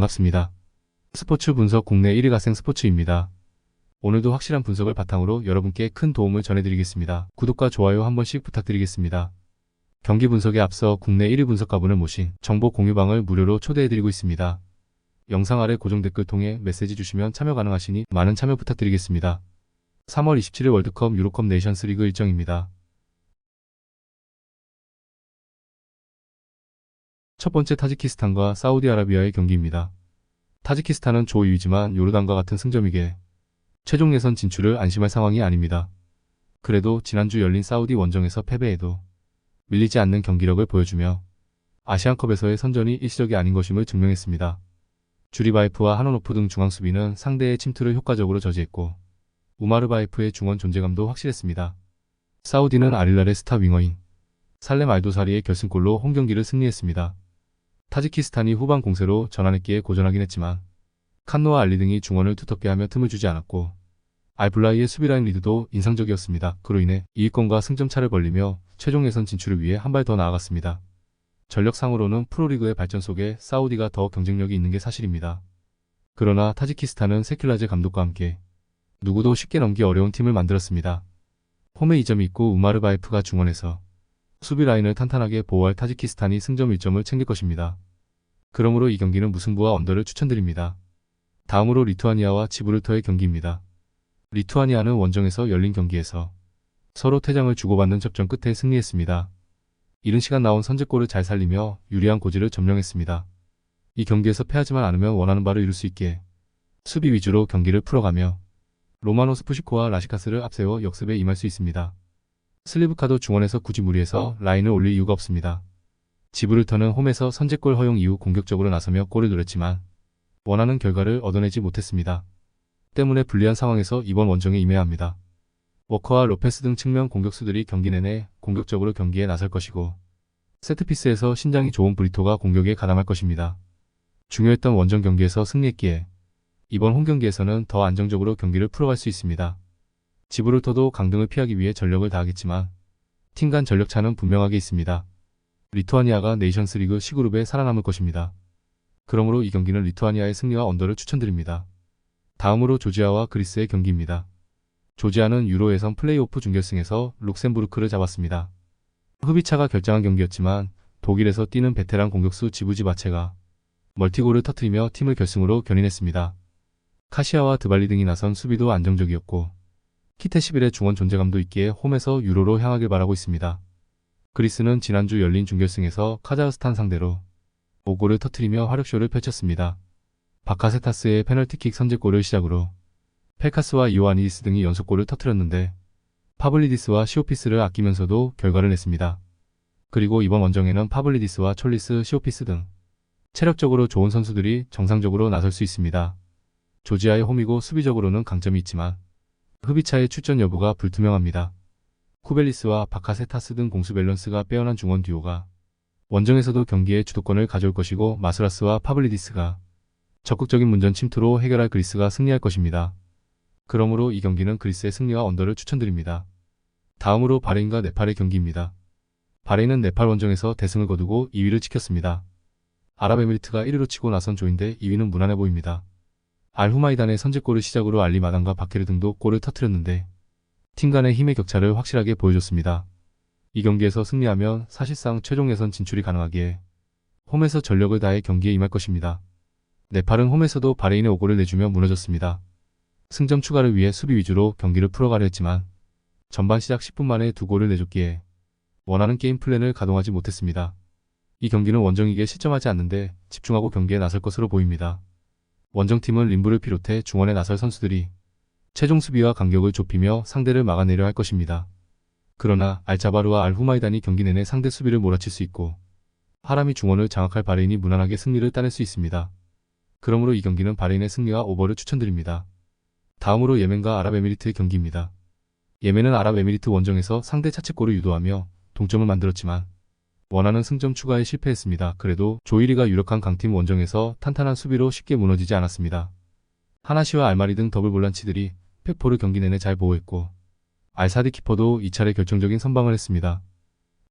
반갑습니다. 스포츠 분석 국내 1위 가생 스포츠입니다. 오늘도 확실한 분석을 바탕으로 여러분께 큰 도움을 전해드리겠습니다. 구독과 좋아요 한 번씩 부탁드리겠습니다. 경기 분석에 앞서 국내 1위 분석가분을 모신 정보 공유방을 무료로 초대해드리고 있습니다. 영상 아래 고정 댓글 통해 메시지 주시면 참여 가능하시니 많은 참여 부탁드리겠습니다. 3월 27일 월드컵 유로컵 네이션스 리그 일정입니다. 첫 번째 타지키스탄과 사우디아라비아의 경기입니다. 타지키스탄은 조 2위지만 요르단과 같은 승점이기에 최종 예선 진출을 안심할 상황이 아닙니다. 그래도 지난주 열린 사우디 원정에서 패배해도 밀리지 않는 경기력을 보여주며 아시안컵에서의 선전이 일시적이 아닌 것임을 증명했습니다. 주리바이프와 하노노프 등 중앙수비는 상대의 침투를 효과적으로 저지했고 우마르바이프의 중원 존재감도 확실했습니다. 사우디는 알힐랄의 스타 윙어인 살렘 알도사리의 결승골로 홈경기를 승리했습니다. 타지키스탄이 후반 공세로 전환했기에 고전하긴 했지만 칸노와 알리 등이 중원을 두텁게 하며 틈을 주지 않았고 알블라이의 수비라인 리드도 인상적이었습니다. 그로 인해 이위권과 승점차를 벌리며 최종 예선 진출을 위해 한 발 더 나아갔습니다. 전력상으로는 프로리그의 발전 속에 사우디가 더 경쟁력이 있는 게 사실입니다. 그러나 타지키스탄은 세킬라제 감독과 함께 누구도 쉽게 넘기 어려운 팀을 만들었습니다. 홈에 2점이 있고 우마르바이프가 중원에서 수비 라인을 탄탄하게 보호할 타지키스탄이 승점 1점을 챙길 것입니다. 그러므로 이 경기는 무승부와 언더를 추천드립니다. 다음으로 리투아니아와 지브롤터의 경기입니다. 리투아니아는 원정에서 열린 경기에서 서로 퇴장을 주고받는 접전 끝에 승리했습니다. 이른 시간 나온 선제골을 잘 살리며 유리한 고지를 점령했습니다. 이 경기에서 패하지만 않으면 원하는 바를 이룰 수 있게 수비 위주로 경기를 풀어가며 로마노 스푸시코와 라시카스를 앞세워 역습에 임할 수 있습니다. 슬리브카도 중원에서 굳이 무리해서 라인을 올릴 이유가 없습니다. 지브롤터는 홈에서 선제골 허용 이후 공격적으로 나서며 골을 노렸지만 원하는 결과를 얻어내지 못했습니다. 때문에 불리한 상황에서 이번 원정에 임해야 합니다. 워커와 로페스 등 측면 공격수들이 경기 내내 공격적으로 경기에 나설 것이고 세트피스에서 신장이 좋은 브리토가 공격에 가담할 것입니다. 중요했던 원정 경기에서 승리했기에 이번 홈경기에서는 더 안정적으로 경기를 풀어갈 수 있습니다. 지브롤터도 강등을 피하기 위해 전력을 다하겠지만 팀 간 전력차는 분명하게 있습니다. 리투아니아가 네이션스 리그 C그룹에 살아남을 것입니다. 그러므로 이 경기는 리투아니아의 승리와 언더를 추천드립니다. 다음으로 조지아와 그리스의 경기입니다. 조지아는 유로 예선 플레이오프 준결승에서 룩셈부르크를 잡았습니다. 흡이차가 결정한 경기였지만 독일에서 뛰는 베테랑 공격수 지부지바체가 멀티골을 터뜨리며 팀을 결승으로 견인했습니다. 카시아와 드발리 등이 나선 수비도 안정적이었고 키테시빌의 중원 존재감도 있기에 홈에서 유로로 향하길 바라고 있습니다. 그리스는 지난주 열린 준결승에서 카자흐스탄 상대로 5골을 터뜨리며 화력쇼를 펼쳤습니다. 바카세타스의 페널티킥 선제골을 시작으로 펠카스와 이오아니디스 등이 연속골을 터뜨렸는데 파블리디스와 시오피스를 아끼면서도 결과를 냈습니다. 그리고 이번 원정에는 파블리디스와 촐리스, 시오피스 등 체력적으로 좋은 선수들이 정상적으로 나설 수 있습니다. 조지아의 홈이고 수비적으로는 강점이 있지만 흡이차의 출전 여부가 불투명합니다. 쿠벨리스와 바카세타스 등 공수 밸런스가 빼어난 중원 듀오가 원정에서도 경기의 주도권을 가져올 것이고 마스라스와 파블리디스가 적극적인 문전 침투로 해결할 그리스가 승리할 것입니다. 그러므로 이 경기는 그리스의 승리와 언더를 추천드립니다. 다음으로 바레인과 네팔의 경기입니다. 바레인은 네팔 원정에서 대승을 거두고 2위를 지켰습니다. 아랍에미리트가 1위로 치고 나선 조인데 2위는 무난해 보입니다. 알후마이단의 선제골을 시작으로 알리 마단과 바케르 등도 골을 터뜨렸는데 팀 간의 힘의 격차를 확실하게 보여줬습니다. 이 경기에서 승리하면 사실상 최종 예선 진출이 가능하기에 홈에서 전력을 다해 경기에 임할 것입니다. 네팔은 홈에서도 바레인에 5골을 내주며 무너졌습니다. 승점 추가를 위해 수비 위주로 경기를 풀어가려 했지만 전반 시작 10분 만에 2골을 내줬기에 원하는 게임 플랜을 가동하지 못했습니다. 이 경기는 원정이기에 실점하지 않는데 집중하고 경기에 나설 것으로 보입니다. 원정팀은 림브를 비롯해 중원에 나설 선수들이 최종 수비와 간격을 좁히며 상대를 막아내려 할 것입니다. 그러나 알자바르와 알후마이단이 경기 내내 상대 수비를 몰아칠 수 있고 하람이 중원을 장악할 바레인이 무난하게 승리를 따낼 수 있습니다. 그러므로 이 경기는 바레인의 승리와 오버를 추천드립니다. 다음으로 예멘과 아랍에미리트의 경기입니다. 예멘은 아랍에미리트 원정에서 상대 차치골을 유도하며 동점을 만들었지만 원하는 승점 추가에 실패했습니다. 그래도 조이리가 유력한 강팀 원정에서 탄탄한 수비로 쉽게 무너지지 않았습니다. 하나시와 알마리 등 더블 볼란치들이 팩포를 경기 내내 잘 보호했고 알사디 키퍼도 2차례 결정적인 선방을 했습니다.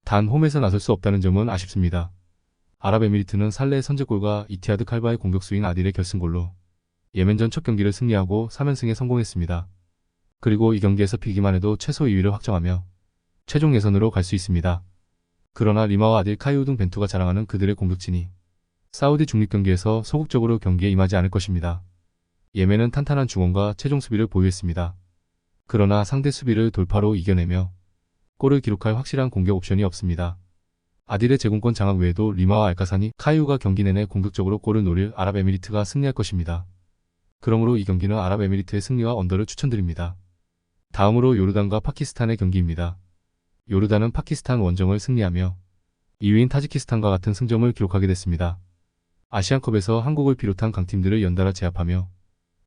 단 홈에서 나설 수 없다는 점은 아쉽습니다. 아랍에미리트는 살레의 선제골과 이티하드 칼바의 공격수인 아딜의 결승골로 예멘전 첫 경기를 승리하고 3연승에 성공했습니다. 그리고 이 경기에서 비기만 해도 최소 2위를 확정하며 최종 예선으로 갈 수 있습니다. 그러나 리마와 아딜, 카이우 등 벤투가 자랑하는 그들의 공격진이 사우디 중립 경기에서 소극적으로 경기에 임하지 않을 것입니다. 예멘은 탄탄한 중원과 최종 수비를 보유했습니다. 그러나 상대 수비를 돌파로 이겨내며 골을 기록할 확실한 공격 옵션이 없습니다. 아딜의 제공권 장악 외에도 리마와 알카사니, 카이우가 경기 내내 공격적으로 골을 노릴 아랍에미리트가 승리할 것입니다. 그러므로 이 경기는 아랍에미리트의 승리와 언더를 추천드립니다. 다음으로 요르단과 파키스탄의 경기입니다. 요르단은 파키스탄 원정을 승리하며 2위인 타지키스탄과 같은 승점을 기록하게 됐습니다. 아시안컵에서 한국을 비롯한 강팀들을 연달아 제압하며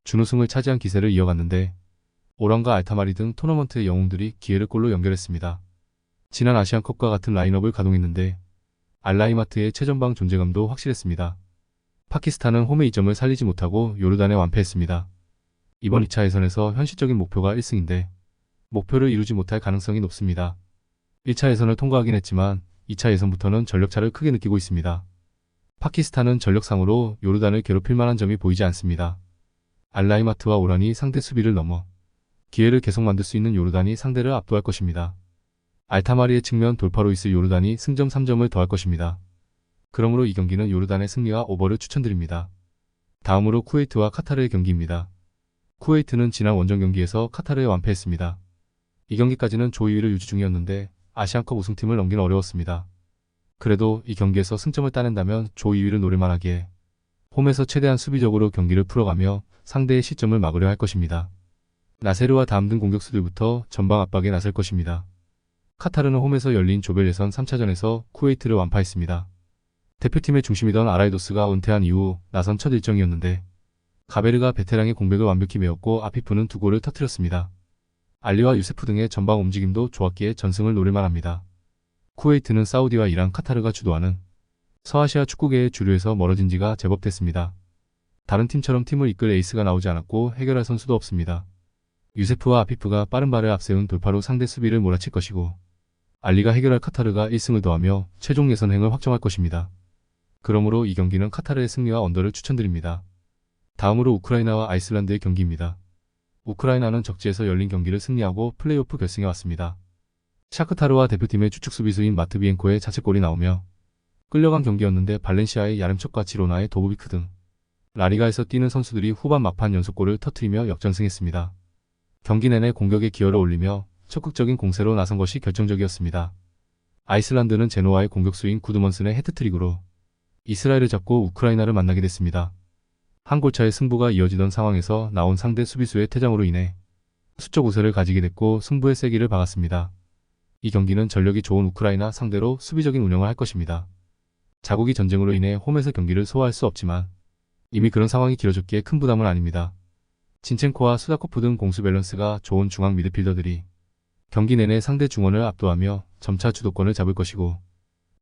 준우승을 차지한 기세를 이어갔는데 오란과 알타마리 등 토너먼트의 영웅들이 기회를 골로 연결했습니다. 지난 아시안컵과 같은 라인업을 가동했는데 알라이마트의 최전방 존재감도 확실했습니다. 파키스탄은 홈의 이점을 살리지 못하고 요르단에 완패했습니다. 이번 2차 예선에서 현실적인 목표가 1승인데 목표를 이루지 못할 가능성이 높습니다. 1차 예선을 통과하긴 했지만 2차 예선부터는 전력차를 크게 느끼고 있습니다. 파키스탄은 전력상으로 요르단을 괴롭힐 만한 점이 보이지 않습니다. 알라이마트와 오란이 상대 수비를 넘어 기회를 계속 만들 수 있는 요르단이 상대를 압도할 것입니다. 알타마리의 측면 돌파로 있을 요르단이 승점 3점을 더할 것입니다. 그러므로 이 경기는 요르단의 승리와 오버를 추천드립니다. 다음으로 쿠웨이트와 카타르의 경기입니다. 쿠웨이트는 지난 원정 경기에서 카타르에 완패했습니다. 이 경기까지는 조 2위를 유지 중이었는데 아시안컵 우승팀을 넘기는 어려웠습니다. 그래도 이 경기에서 승점을 따낸다면 조 2위를 노릴 만하기에 홈에서 최대한 수비적으로 경기를 풀어가며 상대의 시점을 막으려 할 것입니다. 나세르와 다음 등 공격수들부터 전방 압박에 나설 것입니다. 카타르는 홈에서 열린 조별 예선 3차전에서 쿠웨이트를 완파했습니다. 대표팀의 중심이던 아라이도스가 은퇴한 이후 나선 첫 일정이었는데 가베르가 베테랑의 공백을 완벽히 메웠고 아피프는 2골을 터뜨렸습니다. 알리와 유세프 등의 전방 움직임도 좋았기에 전승을 노릴 만합니다. 쿠웨이트는 사우디와 이란, 카타르가 주도하는 서아시아 축구계의 주류에서 멀어진 지가 제법 됐습니다. 다른 팀처럼 팀을 이끌 에이스가 나오지 않았고 해결할 선수도 없습니다. 유세프와 아피프가 빠른 발을 앞세운 돌파로 상대 수비를 몰아칠 것이고 알리가 해결할 카타르가 1승을 더하며 최종 예선행을 확정할 것입니다. 그러므로 이 경기는 카타르의 승리와 언더를 추천드립니다. 다음으로 우크라이나와 아이슬란드의 경기입니다. 우크라이나는 적지에서 열린 경기를 승리하고 플레이오프 결승에 왔습니다. 샤크타르와 대표팀의 주축 수비수인 마트비엔코의 자책골이 나오며 끌려간 경기였는데 발렌시아의 야름척과 지로나의 도보비크 등 라리가에서 뛰는 선수들이 후반 막판 연속골을 터뜨리며 역전승했습니다. 경기 내내 공격에 기여를 올리며 적극적인 공세로 나선 것이 결정적이었습니다. 아이슬란드는 제노아의 공격수인 구드먼슨의 해트트릭으로 이스라엘을 잡고 우크라이나를 만나게 됐습니다. 한 골차의 승부가 이어지던 상황에서 나온 상대 수비수의 퇴장으로 인해 수적 우세를 가지게 됐고 승부의 세기를 박았습니다. 이 경기는 전력이 좋은 우크라이나 상대로 수비적인 운영을 할 것입니다. 자국이 전쟁으로 인해 홈에서 경기를 소화할 수 없지만 이미 그런 상황이 길어졌기에 큰 부담은 아닙니다. 진첸코와 수다코프 등 공수 밸런스가 좋은 중앙 미드필더들이 경기 내내 상대 중원을 압도하며 점차 주도권을 잡을 것이고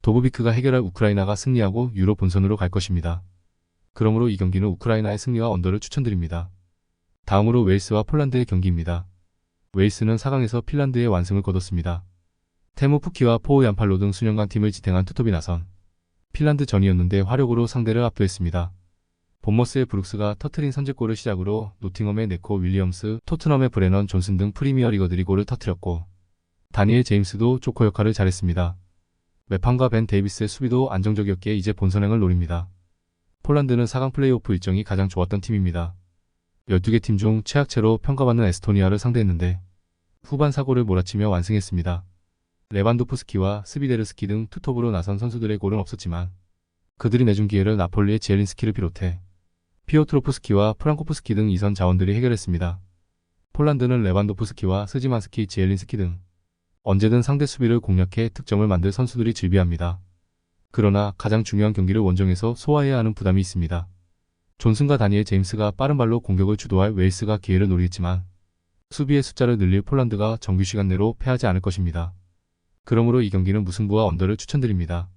도보비크가 해결할 우크라이나가 승리하고 유로 본선으로 갈 것입니다. 그러므로 이 경기는 우크라이나의 승리와 언더를 추천드립니다. 다음으로 웨일스와 폴란드의 경기입니다. 웨일스는 4강에서 핀란드의 완승을 거뒀습니다. 테무 푸키와 포우 얀팔로 등 수년간 팀을 지탱한 투톱이 나선 핀란드전이었는데 화력으로 상대를 압도했습니다. 본머스의 브룩스가 터트린 선제골을 시작으로 노팅엄의 네코 윌리엄스, 토트넘의 브레넌 존슨 등 프리미어리거들이 골을 터뜨렸고 다니엘 제임스도 조커 역할을 잘했습니다. 메판과 벤 데이비스의 수비도 안정적이었기에 이제 본선행을 노립니다. 폴란드는 4강 플레이오프 일정이 가장 좋았던 팀입니다. 12개 팀 중 최악체로 평가받는 에스토니아를 상대했는데 후반 사고를 몰아치며 완승했습니다. 레반도프스키와 스비데르스키 등 투톱으로 나선 선수들의 골은 없었지만 그들이 내준 기회를 나폴리의 지엘린스키를 비롯해 피오트로프스키와 프랑코프스키 등 2선 자원들이 해결했습니다. 폴란드는 레반도프스키와 스지만스키, 지엘린스키 등 언제든 상대 수비를 공략해 득점을 만들 선수들이 즐비합니다. 그러나 가장 중요한 경기를 원정에서 소화해야 하는 부담이 있습니다. 존슨과 다니엘 제임스가 빠른 발로 공격을 주도할 웨일스가 기회를 노리겠지만 수비의 숫자를 늘릴 폴란드가 정규 시간 내로 패하지 않을 것입니다. 그러므로 이 경기는 무승부와 언더를 추천드립니다.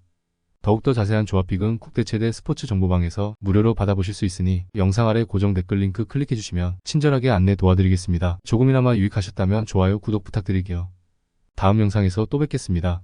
더욱더 자세한 조합픽은 국대 최대 스포츠 정보방에서 무료로 받아보실 수 있으니 영상 아래 고정 댓글 링크 클릭해주시면 친절하게 안내 도와드리겠습니다. 조금이나마 유익하셨다면 좋아요, 구독 부탁드릴게요. 다음 영상에서 또 뵙겠습니다.